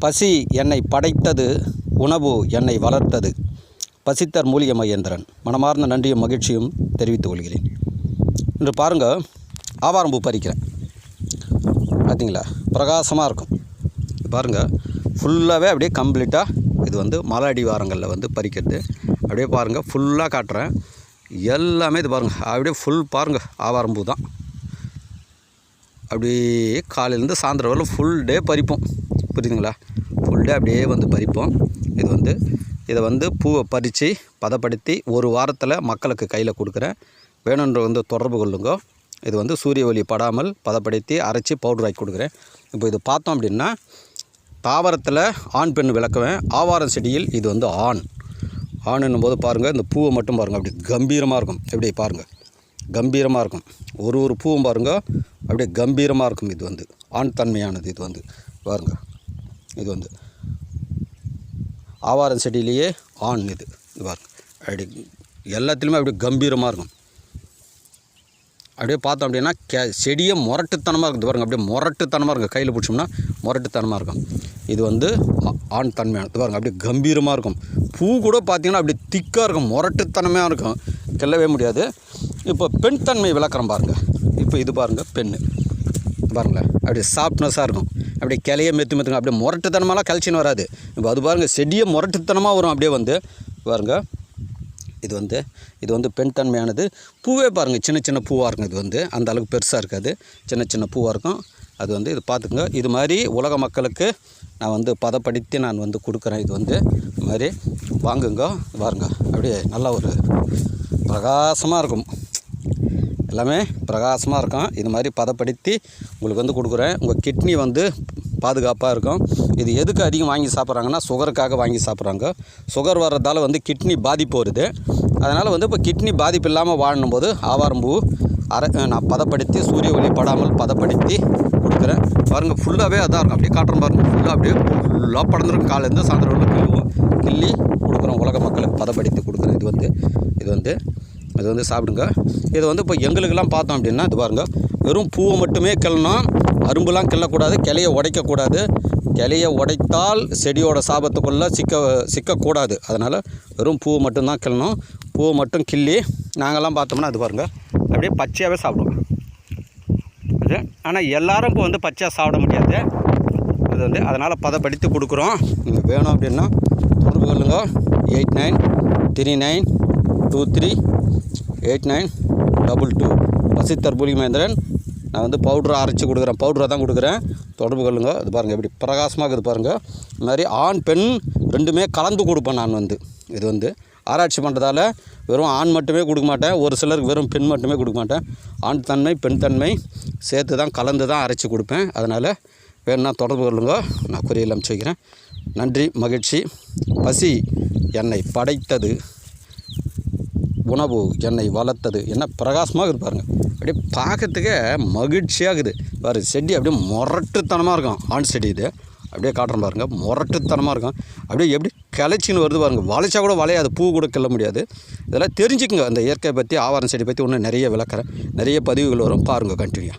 பசி என்னை படைத்தது, உணவு என்னை வளர்த்தது. பசித்தர் மூலிகை மகேந்திரன். மனமார்ந்த நன்றியும் மகிழ்ச்சியும் தெரிவித்துக் கொள்கிறேன். இன்று பாருங்கள், ஆவாரம்பூ பறிக்கிறேன். பார்த்தீங்களா, பிரகாசமாக இருக்கும். பாருங்கள், ஃபுல்லாகவே அப்படியே கம்ப்ளீட்டாக இது மலை அடிவாரங்களில் பறிக்கிறது. அப்படியே பாருங்கள், ஃபுல்லாக காட்டுறேன். எல்லாமே இது பாருங்கள், அப்படியே ஃபுல் பாருங்கள், ஆவாரம்பூ தான். அப்படியே காலையிலேருந்து சாயந்தரம் வரல ஃபுல் டே பறிப்போம். புரியுதுங்களா? ஃபுல் டே அப்படியே பறிப்போம். இதை பூவை பறித்து பதப்படுத்தி ஒரு வாரத்தில் மக்களுக்கு கையில் கொடுக்குறேன். வேணுன்ற தொடர்பு கொள்ளுங்க. இது சூரிய ஒளி படாமல் பதப்படுத்தி அரைச்சி பவுடர் ஆக்கி கொடுக்குறேன். இப்போ இது பார்த்தோம் அப்படின்னா, தாவரத்தில் ஆண் பெண் விளக்குவேன். ஆவாரம் செடியில் இது ஆணுன்னும் போது பாருங்கள், இந்த பூவை மட்டும் பாருங்கள், அப்படி கம்பீரமாக இருக்கும். எப்படி பாருங்கள், கம்பீரமாக இருக்கும். ஒரு பூவும் பாருங்கள், அப்படியே கம்பீரமாக இருக்கும். இது ஆண் தன்மையானது. இது பாருங்கள், இது ஆவாரம் செடியிலேயே ஆண். இது பாருங்கள், அப்படி எல்லாத்துலேயுமே அப்படியே கம்பீரமாக இருக்கும். அப்படியே பார்த்தோம் அப்படின்னா செடியே முரட்டுத்தனமாக இருக்குது பாருங்கள். அப்படியே முரட்டுத்தனமாக இருக்கும். கையில் பிடிச்சோம்னா முரட்டுத்தனமாக இருக்கும். இது ஆண் தன்மையானது பாருங்கள், அப்படியே கம்பீரமாக இருக்கும். பூ கூட பார்த்திங்கன்னா அப்படியே திக்காக இருக்கும், முரட்டுத்தனமாக இருக்கும், கிள்ளவே முடியாது. இப்போ பெண் தன்மை விளக்குறோம் பாருங்கள். இப்போ இது பாருங்கள், பெண்ணு பாருங்களேன், அப்படியே சாஃப்ட்னஸாக இருக்கும். அப்படியே கிளைய மெத்துங்க, அப்படியே முரட்டுத்தனமாலாம் கழிச்சின்னு வராது. இப்போ அது பாருங்கள், செடியே முரட்டுத்தனமாக வரும். அப்படியே பாருங்கள், இது பெண் தன்மையானது. பூவே பாருங்கள், சின்ன சின்ன பூவாக இருக்கும். இது அந்த அளவுக்கு பெருசாக இருக்காது, சின்ன சின்ன பூவாக இருக்கும். அது இது பார்த்துக்குங்க. இது மாதிரி உலக மக்களுக்கு நான் பதப்படுத்தி நான் கொடுக்குறேன். இது மாதிரி வாங்குங்க. பாருங்க, அப்படியே நல்லா ஒரு பிரகாசமாக இருக்கும். எல்லாமே பிரகாசமாக இருக்கும். இது மாதிரி பதப்படுத்தி உங்களுக்கு கொடுக்குறேன். உங்கள் கிட்னி பாதுகாப்பாக இருக்கும். இது எதுக்கு அதிகம் வாங்கி சாப்பிட்றாங்கன்னா, சுகருக்காக வாங்கி சாப்பிட்றாங்க. சுகர் வர்றதால கிட்னி பாதிப்பு வருது. அதனால் இப்போ கிட்னி பாதிப்பு இல்லாமல் வாழணும் போது ஆவாரம்பூ நான் பதப்படுத்தி சூரிய ஒளி படாமல் பதப்படுத்தி கொடுக்குறேன். பாருங்கள், ஃபுல்லாகவே அதான் இருக்கும். அப்படியே காட்டுறோம் பாருங்கள், ஃபுல்லாக படந்துருக்கும். காலையிலேருந்து சாயந்தரம் கிள்ளி கொடுக்குறோம். உலக மக்களுக்கு பதப்படுத்தி கொடுக்குறேன். இது சாப்பிடுங்க. இது இப்போ எங்களுக்கெல்லாம் பார்த்தோம் அப்படின்னா, இது பாருங்கள், வெறும் பூவை மட்டுமே கிள்ளணும். அரும்புலாம் கிள்ளக்கூடாது, கிளையை உடைக்கக்கூடாது. கிளையை உடைத்தால் செடியோட சாபத்துக்குள்ளே சிக்கக்கூடாது. அதனால் வெறும் பூவை மட்டும்தான் கிள்ளணும். பூவை மட்டும் கிள்ளி நாங்கள்லாம் பார்த்தோம்னா அது பாருங்கள், அப்படியே பச்சையாகவே சாப்பிடுவோம். அது ஆனால் எல்லோரும் இப்போ பச்சையாக சாப்பிட முடியாது. அது அதனால் பதப்படுத்தி கொடுக்குறோம். நீங்கள் வேணும் அப்படின்னா தொடர்பு கொள்ளுங்க. 8939238922. பசித்தர் மூலிகை மகேந்திரன். நான் பவுட்ரு அரைச்சி கொடுக்குறேன். பவுட்ரை தான் கொடுக்குறேன். தொடர்பு கொள்ளுங்க. இது பாருங்கள், எப்படி பிரகாசமாக இருக்குது பாருங்கள். இது மாதிரி ஆண் பெண் ரெண்டுமே கலந்து கொடுப்பேன். நான் இது ஆராய்ச்சி பண்ணுறதால வெறும் ஆண் மட்டுமே கொடுக்க மாட்டேன். ஒரு சிலருக்கு வெறும் பெண் மட்டுமே கொடுக்க மாட்டேன். ஆண் தன்மை பெண் தன்மை சேர்த்து தான் கலந்து தான் அரைச்சி கொடுப்பேன். அதனால் வேணும்னா தொடர்பு கொள்ளுங்க. நான் குறியில் அமைச்சிக்கிறேன். நன்றி, மகிழ்ச்சி. பசி என்னை படைத்தது, உணவு என்னை வளர்த்தது. என்ன பிரகாசமாக இருக்குது பாருங்கள். அப்படியே பார்க்கறதுக்கே மகிழ்ச்சியாக இருக்குது. பாரு, செடி அப்படியே முரட்டுத்தனமாக இருக்கும். ஆண் செடி இது அப்படியே காட்டுறோம் பாருங்கள், முரட்டுத்தனமாக இருக்கும். அப்படியே எப்படி கிளச்சின்னு வருது பாருங்கள். வளைச்சா கூட வளையாது, பூ கூட கிள்ள முடியாது. இதெல்லாம் தெரிஞ்சுக்குங்க. அந்த இயற்கை பற்றி, ஆவாரம் செடி பற்றி இன்னும் நிறைய விளக்குறேன். நிறைய பதிவுகள் வரும், பாருங்கள் கண்டினியூ.